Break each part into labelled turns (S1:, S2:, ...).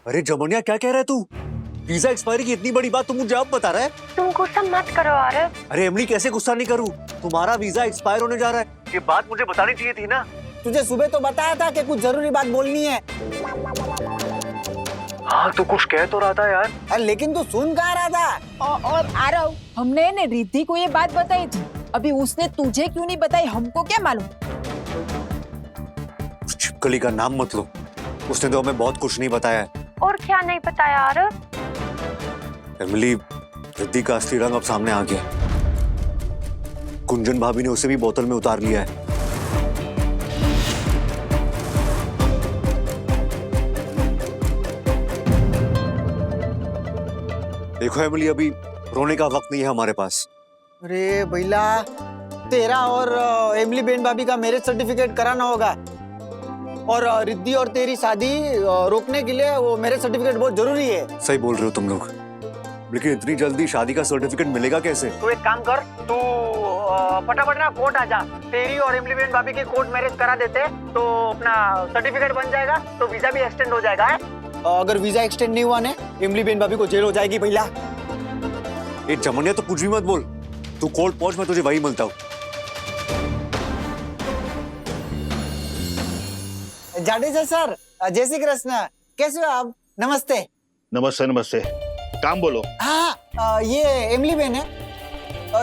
S1: अरे जमुनिया क्या कह रहा है तू? वीजा एक्सपायरी की इतनी बड़ी बात तुम मुझे अब बता रहा है?
S2: तुम गुस्सा मत करो आरव।
S1: अरे एमली कैसे गुस्सा नहीं करूं? तुम्हारा वीजा एक्सपायर होने जा रहा है, ये बात मुझे बतानी चाहिए थी ना।
S3: तुझे सुबह तो बताया था कि कुछ जरूरी बात बोलनी है।
S1: हाँ तू कुछ कह तो रहा था यार।
S3: अरे लेकिन तू सुन कहाँ रहा था?
S4: और आरव, हमने ने रिद्धि को ये बात बताई थी, अभी उसने तुझे क्यों नहीं बताई हमको क्या मालूम।
S1: छिपकली का नाम मत लो, उसने तो हमें बहुत कुछ नहीं बताया है।
S2: और क्या नहीं बताया आरव?
S1: एमिली, रिद्धि का असली रंग अब सामने आ गया। कुंजन भाभी ने उसे भी बोतल में उतार लिया है। देखो एमिली, अभी रोने का वक्त नहीं है हमारे पास।
S3: अरे भैया, तेरा और एमली बेन भाभी का मैरिज सर्टिफिकेट कराना होगा और रिद्धि और तेरी शादी रोकने के लिए वो मैरिज सर्टिफिकेट बहुत जरूरी है।
S1: सही बोल रहे हो तुम लोग, लेकिन इतनी जल्दी शादी का सर्टिफिकेट मिलेगा कैसे?
S3: तू एक काम कर, तू फटाफट ना कोर्ट आ जा। तेरी और एमली बेन भाभी की कोर्ट मैरिज करा देते तो अपना सर्टिफिकेट बन जाएगा, तो वीजा भी एक्सटेंड हो जाएगा है? अगर वीजा एक्सटेंड नहीं हुआ ने, एमली बेन भाभी को जेल हो जाएगी भैया।
S1: ए जमुनिया, तो कुछ भी मत बोल, तू कोर्ट पहुंच, मैं तुझे वही मिलता हूँ।
S3: जाडेजा सर, जय श्री कृष्ण, कैसे हो आप? नमस्ते।
S5: नमस्ते नमस्ते, काम बोलो।
S3: हाँ, ये एमली बेन है,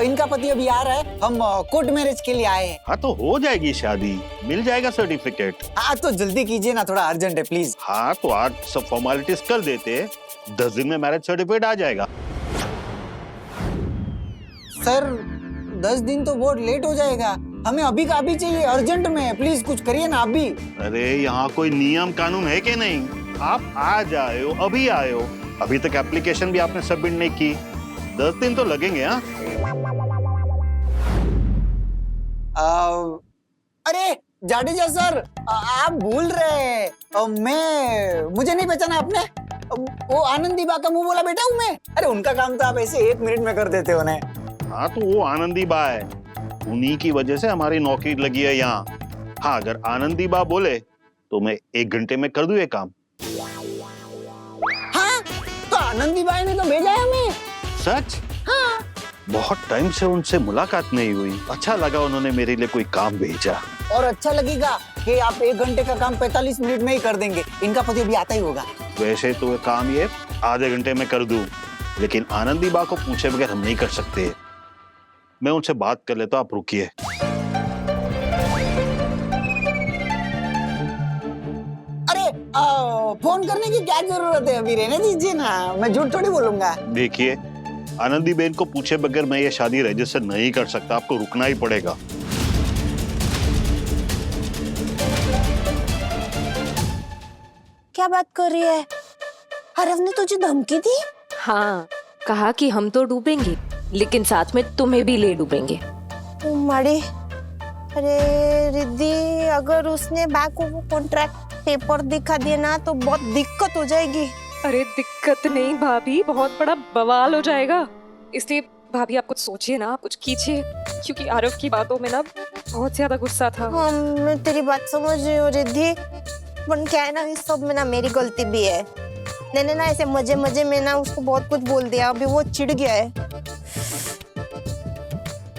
S3: इनका पति अभी आ रहा है, हम कोर्ट मैरिज के लिए आए हैं।
S5: हाँ तो हो जाएगी शादी, मिल जाएगा सर्टिफिकेट।
S3: हाँ तो जल्दी कीजिए ना, थोड़ा अर्जेंट है प्लीज।
S5: हाँ तो आज सब फॉर्मेलिटीज कर देते, 10 दिन में मैरिज सर्टिफिकेट आ जाएगा।
S3: सर 10 दिन तो बहुत लेट हो जाएगा, हमें अभी का अभी चाहिए, अर्जेंट में, प्लीज कुछ करिए ना अभी।
S5: अरे यहाँ कोई नियम कानून है कि नहीं? आप आज आए हो, अभी आए हो, अभी तक एप्लीकेशन भी आपने सबमिट नहीं की, 10 दिन तो लगेंगे। हाँ
S3: अरे जाडेजा सर, आप भूल रहे हैं, मुझे नहीं पहचाना आपने? वो आनंदी बा का मुंह बोला बेटा हूँ मैं। अरे उनका काम तो आप ऐसे 1 मिनट में कर देते हो ना।
S5: हाँ तो वो आनंदी बा है, उन्हीं की वजह से हमारी नौकरी लगी है यहाँ। हाँ अगर आनंदी बा बोले तो मैं 1 घंटे में कर दूं ये काम।
S3: हाँ तो आनंदी बाई ने तो भेजा है हमें।
S5: सच?
S3: हाँ।
S5: बहुत टाइम से उनसे मुलाकात नहीं हुई, अच्छा लगा उन्होंने मेरे लिए कोई काम भेजा।
S3: और अच्छा लगेगा कि आप 1 घंटे का काम 45 मिनट में ही कर देंगे, इनका पति अभी आता ही होगा।
S5: वैसे तो ये काम ये आधे घंटे में कर दूं, लेकिन आनंदी बा को पूछे बगैर हम नहीं कर सकते। मैं उनसे बात कर लेता हूं, आप रुकिए।
S3: अरे फोन करने की क्या जरूरत है, अभी रहने दीजिए ना, मैं झूठ थोड़ी बोलूंगा।
S5: देखिए आनंदी बेन को पूछे बगैर मैं ये शादी रजिस्टर नहीं कर सकता, आपको रुकना ही पड़ेगा।
S6: क्या बात कर रही है? आरव ने तुझे धमकी दी?
S7: हाँ, कहा कि हम तो डूबेंगे लेकिन साथ में तुम्हें भी ले डूबेंगे।
S6: माड़ी, अरे रिद्धि, अगर उसने बा को वो कॉन्ट्रैक्ट पेपर दिखा दिया ना तो बहुत दिक्कत हो जाएगी।
S7: अरे दिक्कत नहीं भाभी, बहुत बड़ा बवाल हो जाएगा, इसलिए भाभी आप कुछ सोचिए ना, कुछ कीजिए, क्योंकि आरव की बातों में ना बहुत ज्यादा गुस्सा था।
S6: हाँ, मैं तेरी बात समझ रही हूँ रिद्धि, पर क्या है ना, इस सब में ना मेरी गलती भी है। मैंने ना ऐसे मजे मजे में ना उसको बहुत कुछ बोल दिया, अभी वो चिढ़ गया है।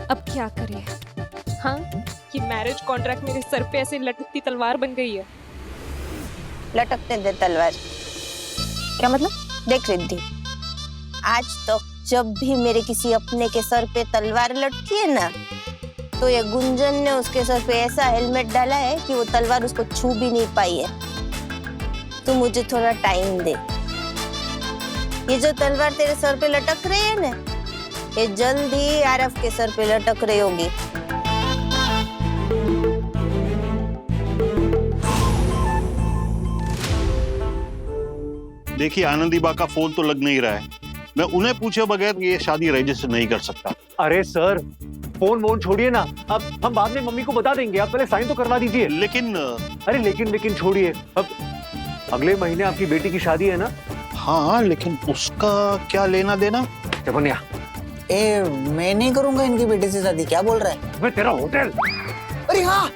S7: अब क्या करें? हाँ, ये मैरिज कॉन्ट्रैक्ट मेरे सर पे ऐसे लटकती तलवार बन गई है।
S6: लटकते दे तलवार, क्या मतलब? देख रिद्धि, आज तक जब भी मेरे किसी अपने के सर पे तलवार लटकी है ना, तो ये गुंजन ने उसके सर पे ऐसा हेलमेट डाला है कि वो तलवार उसको छू भी नहीं पाई है। तू मुझे थोड़ा टाइम दे, ये जो तलवार तेरे सर पे लटक रही है ना, ये जल्द ही आरव के सर पे लटक रही होगी।
S5: देखिए आनंदी बा का फोन तो लग नहीं रहा है, मैं उन्हें पूछे बगैर ये शादी रजिस्टर नहीं कर सकता।
S1: अरे सर, फोन वोन छोड़िए ना, अब हम बाद में मम्मी को बता देंगे, आप पहले साइन तो करवा दीजिए।
S5: लेकिन
S1: अरे लेकिन छोड़िए, अब अगले महीने आपकी बेटी की शादी है ना।
S5: हाँ लेकिन उसका क्या लेना देना?
S1: जमुनिया,
S3: मैं नहीं करूंगा इनकी बेटी से शादी, क्या बोल रहा है?
S1: मैं तेरा होटल।
S3: अरे हाँ,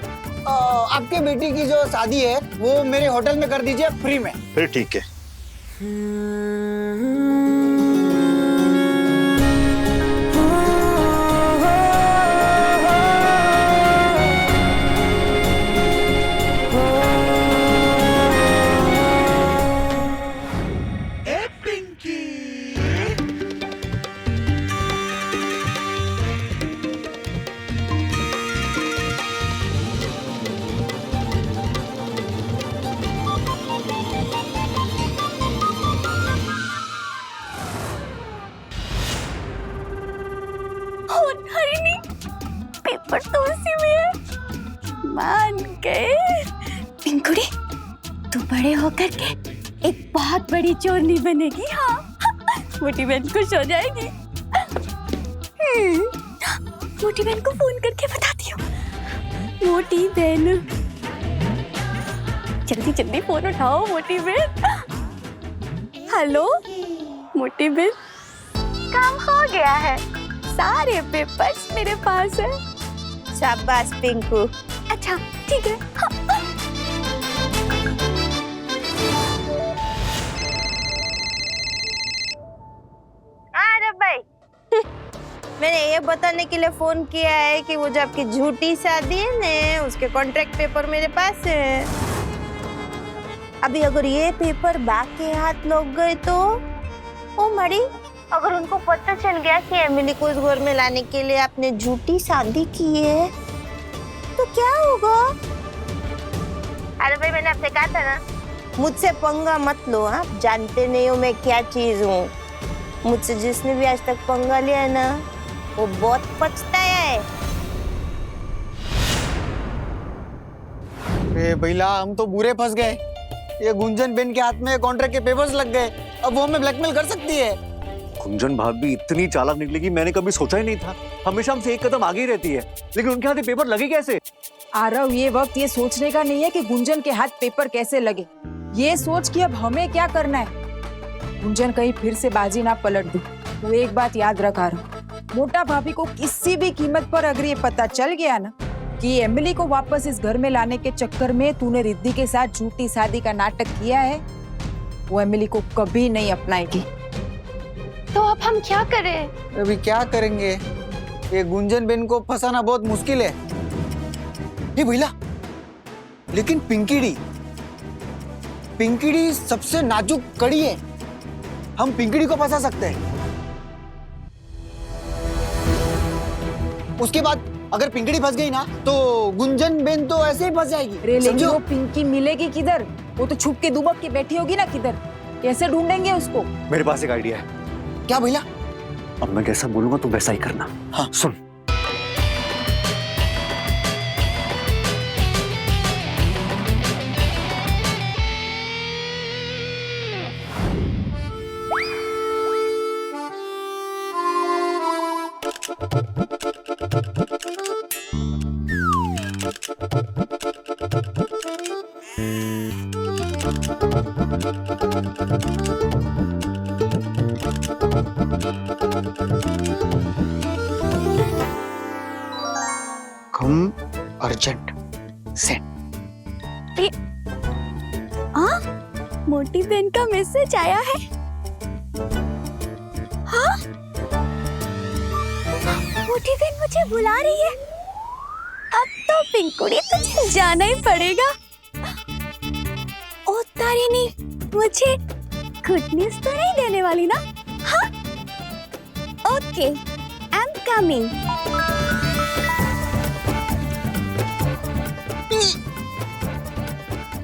S3: आपके बेटी की जो शादी है वो मेरे होटल में कर दीजिए फ्री में।
S5: फिर ठीक है,
S6: पेपर तो उसी में है। मान गए। पिंकुड़ी, तू बड़े होकर के एक बहुत बड़ी चोरनी बनेगी। हाँ, मोटी बहन खुश हो जाएगी। मोटी बहन को फोन करके बताती हूँ। मोटी बहन, जल्दी जल्दी फोन उठाओ मोटी बहन। हेलो मोटी बहन,
S2: काम हो गया है।
S6: सारे पेपर्स मेरे पास है। शाबाश पिंकू। अच्छा ठीक है।
S2: अरे भाई,
S6: मैंने ये बताने के लिए फोन किया है कि वो जो आपकी झूठी शादी है ना, उसके कॉन्ट्रैक्ट पेपर मेरे पास है। अभी अगर ये पेपर बाग के हाथ लग गए तो ओ मरी, अगर उनको पता चल गया कि एमिली को इस घर में लाने के लिए आपने झूठी शादी की है तो क्या होगा?
S2: अरे भाई, मैंने आपसे कहा था ना,
S6: मुझसे पंगा मत लो। आप जानते नहीं हो मैं क्या चीज हूँ। मुझसे जिसने भी आज तक पंगा लिया है ना, वो बहुत पछताया है।
S3: अरे भैया, हम तो बुरे फंस गए। ये गुंजन बेन के हाथ में कॉन्ट्रैक्ट के पेपर्स लग गए। अब वो हमें ब्लैकमेल कर सकती है।
S1: गुंजन भाभी इतनी चालाक निकलेगी मैंने कभी सोचा ही नहीं था। हमेशा हमसे एक कदम आगे ही रहती है, लेकिन उनके हाथ पेपर लगे कैसे?
S4: आरव, ये वक्त ये सोचने का नहीं है कि गुंजन के हाथ पेपर कैसे लगे। ये सोच कि अब हमें क्या करना है। गुंजन कहीं फिर से बाजी ना पलट दे। तू एक बात याद रख आरव, मोटा भाभी को किसी भी कीमत पर अगर ये पता चल गया ना कि एमिली को वापस इस घर में लाने के चक्कर में तूने रिद्धि के साथ झूठी शादी का नाटक किया है, वो एमिली को कभी नहीं अपनाएगी।
S2: तो अब हम क्या करें?
S3: अभी क्या करेंगे? ये गुंजन बेन को फंसाना बहुत मुश्किल है। ये भैया, लेकिन पिंकीड़ी सबसे नाजुक कड़ी है। हम पिंकीड़ी को फंसा सकते हैं। उसके बाद अगर पिंकीड़ी फंस गई ना तो गुंजन बेन तो ऐसे ही फंस जाएगी।
S4: अरे लेकिन
S3: समझो?
S4: वो पिंकी मिलेगी किधर? वो तो छुप के दुबक के बैठी होगी ना किधर। कैसे ढूंढेंगे उसको?
S1: मेरे पास एक आइडिया है।
S3: क्या भैया?
S1: अब मैं जैसा बोलूंगा तुम वैसा ही करना।
S3: हाँ।
S1: सुन,
S3: कम अर्जेंट सेंड।
S6: मोटी बहन का मैसेज आया है। हाँ? मोटी बहन मुझे बुला रही है। अब तो पिंकुड़ी तुझे जाना ही पड़ेगा। ओ तारिणी, मुझे गुड न्यूज़ तो नहीं देने वाली ना? हाँ? Okay, I am coming.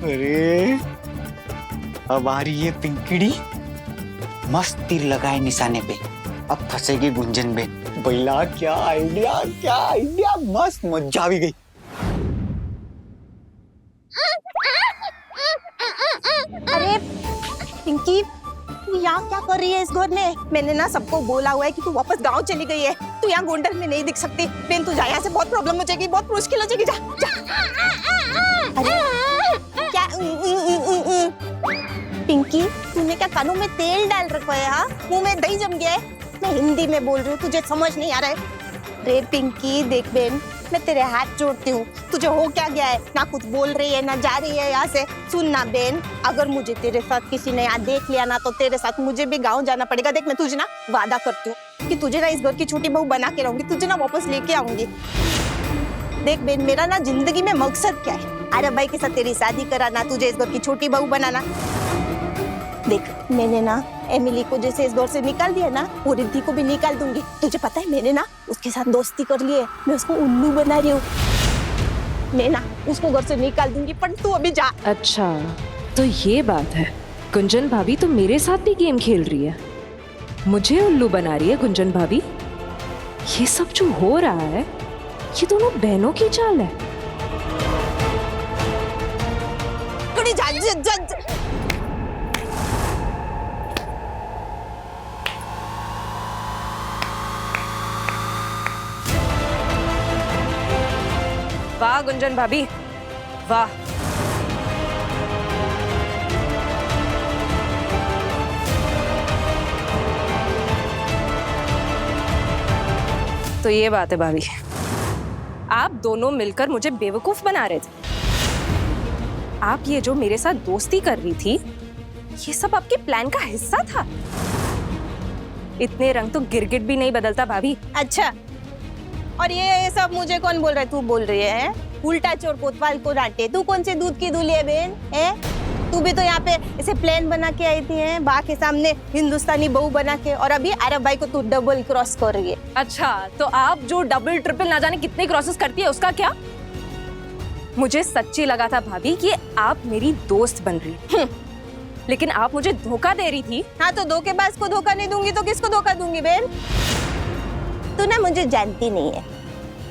S3: अरे अब आ रही है पिंकीड़ी। मस्त तीर लगाए निशाने पे। अब फंसेगी गुंजन बेन। भैया क्या आइडिया, मस्त मजा आ गई।
S6: अरे पिंकी, तू यहाँ क्या कर रही है इस घर में? मैंने ना सबको बोला हुआ है कि तू वापस गांव चली गई है। तू यहाँ गोंडल में नहीं दिख सकती। बेन तू जा, यहाँ से बहुत प्रॉब्लम हो जाएगी, बहुत मुश्किल हो जाएगी। जा जा। अरे क्या पिंकी, तूने क्या कानों में तेल डाल रखा है? हाँ, मुंह में दही जम गया है। मैं हिंदी में बोल रही हूँ, तुझे समझ नहीं आ रहा है? रे पिंकी देख बेन, मैं तेरे हाथ जोड़ती हूँ। तुझे हो क्या गया है? ना कुछ बोल रही है ना जा रही है यहाँ से। सुन ना बेन, अगर मुझे तेरे साथ किसी ने यहाँ देख लिया ना तो तेरे साथ मुझे भी गांव जाना पड़ेगा। देख मैं तुझे ना वादा करती हूँ कि तुझे ना इस घर की छोटी बहू बना के रहूंगी, तुझे ना वापस लेके आऊंगी। देख बेन, मेरा ना जिंदगी में मकसद क्या है? अरे भाई के साथ तेरी शादी कराना, तुझे इस घर की छोटी बहू बनाना। देख मैंने ना एमिली को जैसे इस घर से निकाल दिया ना, वो रिद्धि को भी निकाल दूंगी। तुझे पता है मैंने ना उसके साथ दोस्ती कर ली है, मैं उसको उल्लू बना रही हूँ। मैं ना उसको घर से निकाल दूंगी, पर तू अभी जा।
S7: अच्छा तो ये बात है, गुंजन भाभी तो मेरे साथ भी गेम खेल रही है, मुझे उल्लू बना रही है गुंजन भाभी। ये सब जो हो रहा है ये दोनों बहनों की चाल है।
S6: थोड़ी जा, जा, जा, जा।
S7: वाह गुंजन भाभी वाह। तो ये बात है भाभी, आप दोनों मिलकर मुझे बेवकूफ बना रहे थे। आप ये जो मेरे साथ दोस्ती कर रही थी, ये सब आपके प्लान का हिस्सा था। इतने रंग तो गिरगिट भी नहीं बदलता भाभी।
S6: अच्छा, और ये सब मुझे कौन बोल रहा है? तू बोल रही है? उल्टा चोर कोतवाल को डांटे। तू कौन से दूध की दूल्ही है बहन? है तू भी तो यहाँ पे ऐसे प्लान बना के आई थी, है बा के सामने हिंदुस्तानी बहू बना के, और अभी अरब भाई को तू डबल क्रॉस कर रही है।
S7: अच्छा तो आप जो डबल ट्रिपल ना जाने कितने क्रॉसेस करती है उसका क्या? मुझे सच्ची लगा था भाभी कि आप मेरी दोस्त बन रही, लेकिन आप मुझे धोखा दे रही थी।
S6: हाँ तो धोखेबाज को धोखा नहीं दूंगी तो किसको धोखा दूंगी बहन? तू ना मुझे जानती नहीं है,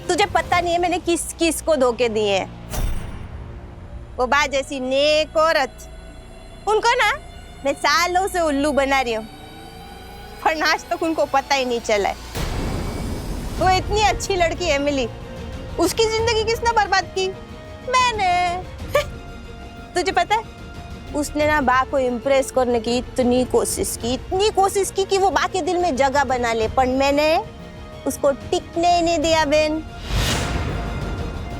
S6: तुझे पता नहीं है मैंने किस किस को धोखे दिए हैं। वो बा जैसी नेक औरत, उनको ना मैं सालों से उल्लू बना रही हूँ, पर आज तक उनको पता ही नहीं चला है। वो इतनी अच्छी लड़की एमिली, उसकी जिंदगी किसने बर्बाद की? मैंने। तुझे पता है, उसने ना बा को इम्प्रेस करने की इतनी कोशिश की कि वो बा के दिल में जगह बना ले, पर मैंने उसको टिकने ही नहीं दिया बहन।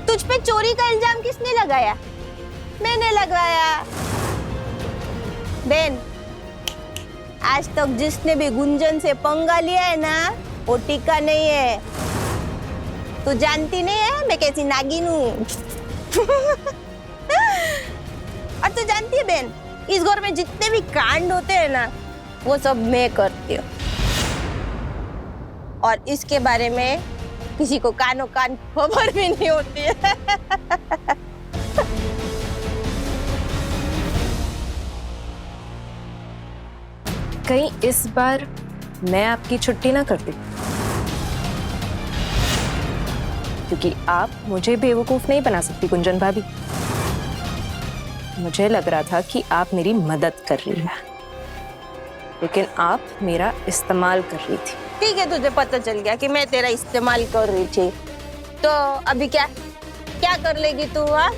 S6: तुझ पे चोरी का इल्जाम किसने लगाया? मैंने लगवाया बहन। आज तक जिसने भी गुंजन से पंगा लिया है ना, वो टिका नहीं है। तू जानती नहीं है मैं कैसी नागिन हूँ। और तू जानती है बहन, इस घर में जितने भी कांड होते हैं ना, वो सब मैं करती हूँ, और इसके बारे में किसी को कानों कान खबर भी नहीं होती है।
S7: कहीं इस बार मैं आपकी छुट्टी ना करती, क्योंकि आप मुझे बेवकूफ नहीं बना सकती गुंजन भाभी। मुझे लग रहा था कि आप मेरी मदद कर रही हैं, लेकिन आप मेरा इस्तेमाल कर रही थी।
S6: ठीक है, तुझे पता चल गया कि मैं तेरा इस्तेमाल कर रही थी, तो अभी क्या क्या कर लेगी तू? हाँ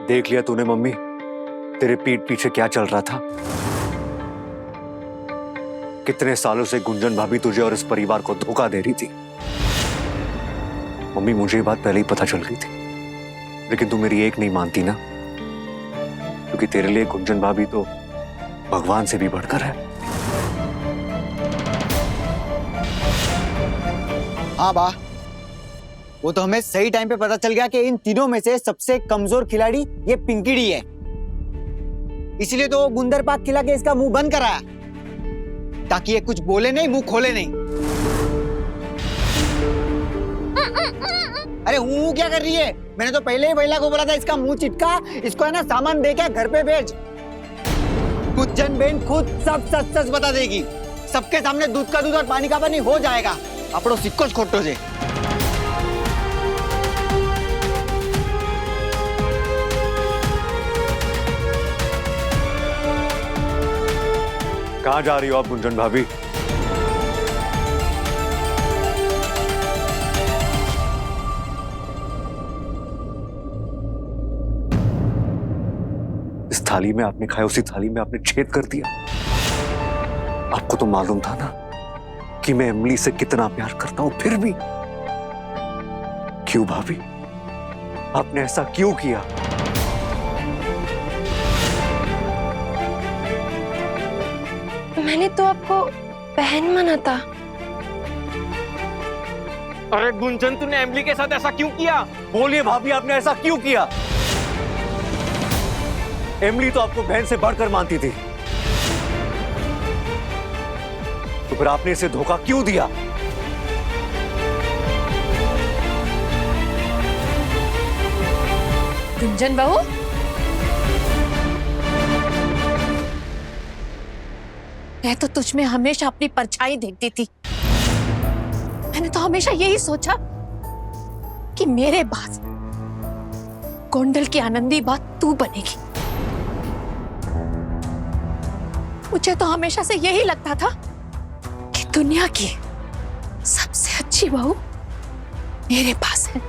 S1: देख लिया तूने मम्मी, तेरे पीठ पीछे क्या चल रहा था? कितने सालों से गुंजन भाभी तुझे और इस परिवार को धोखा दे रही थी। मम्मी मुझे ये बात पहले ही पता चल गई थी, लेकिन तू मेरी एक नहीं मानती ना, क्योंकि तेरे लिए गुंजन भाभी तो भगवान से भी बढ़कर है।
S3: हाँ बा, वो तो हमें सही टाइम पे पता चल गया कि इन तीनों में से सबसे कमजोर खिलाड़ी ये पिंकीडी है, इसलिए तो वो गुंदर पाक खिला के इसका मुंह बंद कराया, ताकि ये कुछ बोले नहीं, मुंह खोले नहीं। अरे हूँ क्या कर रही है? मैंने तो पहले ही महिला को बोला था इसका मुंह चिटका, इसको है ना सामान दे के घर पे भेज। गुंजन बहन खुद सब सच सच बता देगी, सबके सामने दूध का दूध और पानी का पानी हो जाएगा। अपनो सिक्को खोटो से।
S1: कहाँ जा रही हो आप गुंजन भाभी? इस थाली में आपने खाया, उसी थाली में आपने छेद कर दिया। आपको तो मालूम था ना कि मैं इमली से कितना प्यार करता हूं, फिर भी क्यों भाभी, आपने ऐसा क्यों किया?
S2: मैंने तो आपको बहन माना था।
S3: अरे गुंजन, तूने एमली के साथ ऐसा क्यों किया?
S1: बोलिए भाभी, आपने ऐसा क्यों किया? एमली तो आपको बहन से बढ़कर मानती थी, तो फिर आपने इसे धोखा क्यों दिया?
S6: गुंजन बहू, मैं तो तुझ में हमेशा अपनी परछाई देखती थी। मैंने तो हमेशा यही सोचा कि मेरे बाद गोंडल की आनंदी बात तू बनेगी। मुझे तो हमेशा से यही लगता था कि दुनिया की सबसे अच्छी बहू मेरे पास है,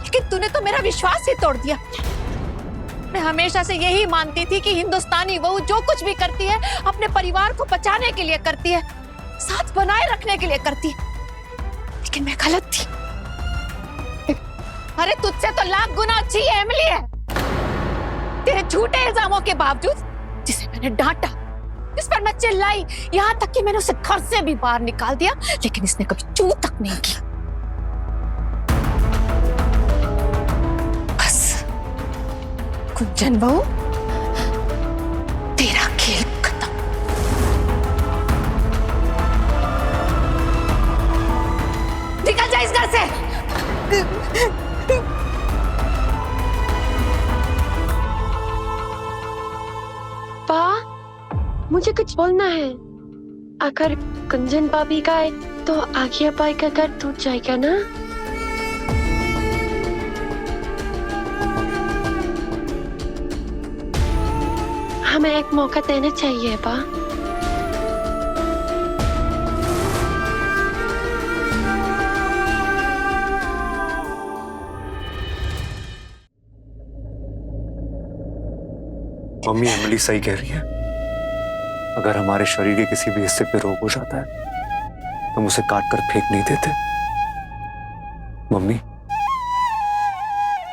S6: लेकिन तूने तो मेरा विश्वास ही तोड़ दिया। मैं हमेशा से यही मानती थी कि हिंदुस्तानी बहू जो कुछ भी करती है अपने परिवार को बचाने के लिए करती है, साथ बनाए रखने के लिए करती है, लेकिन मैं गलत थी। अरे तुझसे तो लाख गुना अच्छी ये एमिली है। तेरे झूठे इल्जामों के बावजूद, जिसे मैंने डांटा, जिस पर मैं चिल्लाई, यहाँ तक कि मैंने उसे घर से भी बाहर निकाल दिया, लेकिन इसने कभी चू तक नहीं की। बस गुंजन बहू, तेरा खेल खत्म। निकल जा इस घर से।
S2: मुझे कुछ बोलना है। अगर गुंजन भाभी का है तो आगिया बाई का घर टूट जाएगा ना। हमें एक मौका देना चाहिए बा।
S1: मम्मी, एमिली सही कह रही है। अगर हमारे शरीर के किसी भी हिस्से पे रोग हो जाता है, हम उसे काट कर फेंक नहीं देते। मम्मी,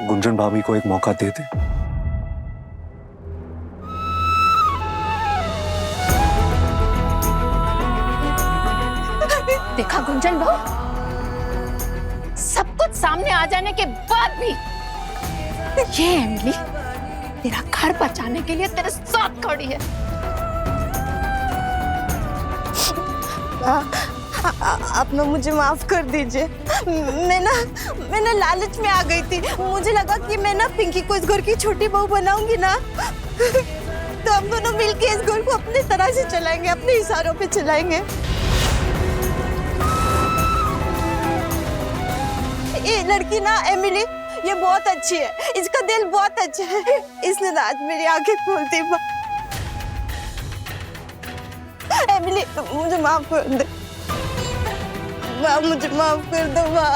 S1: गुंजन भाभी को एक मौका दे दे।
S6: देखा गुंजन बहू, सब कुछ सामने आ जाने के बाद भी ये एमिली तेरा घर बचाने के लिए तेरे साथ खड़ी है।
S8: आप ना मुझे माफ कर दीजिए। मैं ना लालच में आ गई थी। मुझे लगा कि मैं ना पिंकी को इस घर की छोटी बहू बनाऊंगी ना, तो हम दोनों मिलके इस घर को अपनी तरह से चलाएंगे, अपने इशारों पे चलाएंगे। ये लड़की ना एमिली, ये बहुत अच्छी है, इसका दिल बहुत अच्छा है, इसने ना आज मेरी आंखें खोल दी। एमिली, मुझे माफ कर दे। माँ, मुझे माफ कर दो माँ।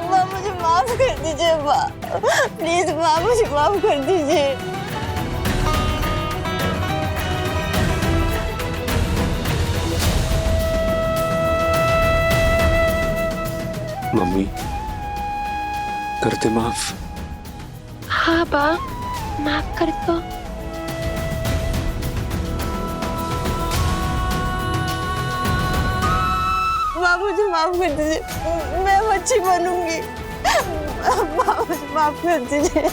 S8: माँ, मुझे माफ कर दीजिए माँ, प्लीज माँ, मुझे माफ कर दीजिए।
S1: मम्मी, करते माफ।
S2: हाँ बा, माफ कर दो।
S8: माँ, मुझे माफ कर दीजिए, मैं अच्छी बनूंगी। माँ, मुझे माफ कर दीजिए।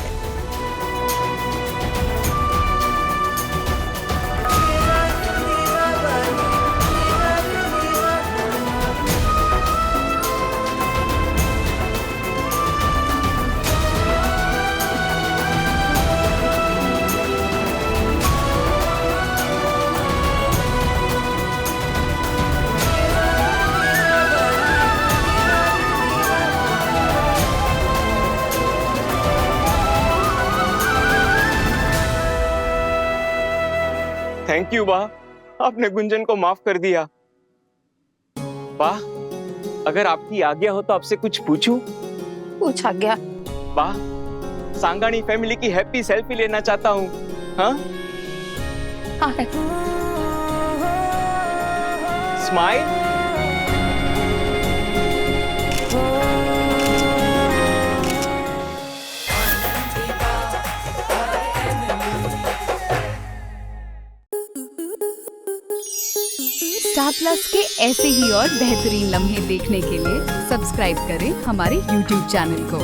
S9: थैंक यू बा, आपने गुंजन को माफ कर दिया। बा, अगर आपकी आज्ञा हो तो आपसे कुछ पूछूं?
S6: पूछ आ गया।
S9: बा, सांगानी फैमिली की हैप्पी सेल्फी लेना चाहता हूँ। हाँ? स्माइल।
S10: स्टार प्लस के ऐसे ही और बेहतरीन लम्हे देखने के लिए सब्सक्राइब करें हमारे YouTube चैनल को।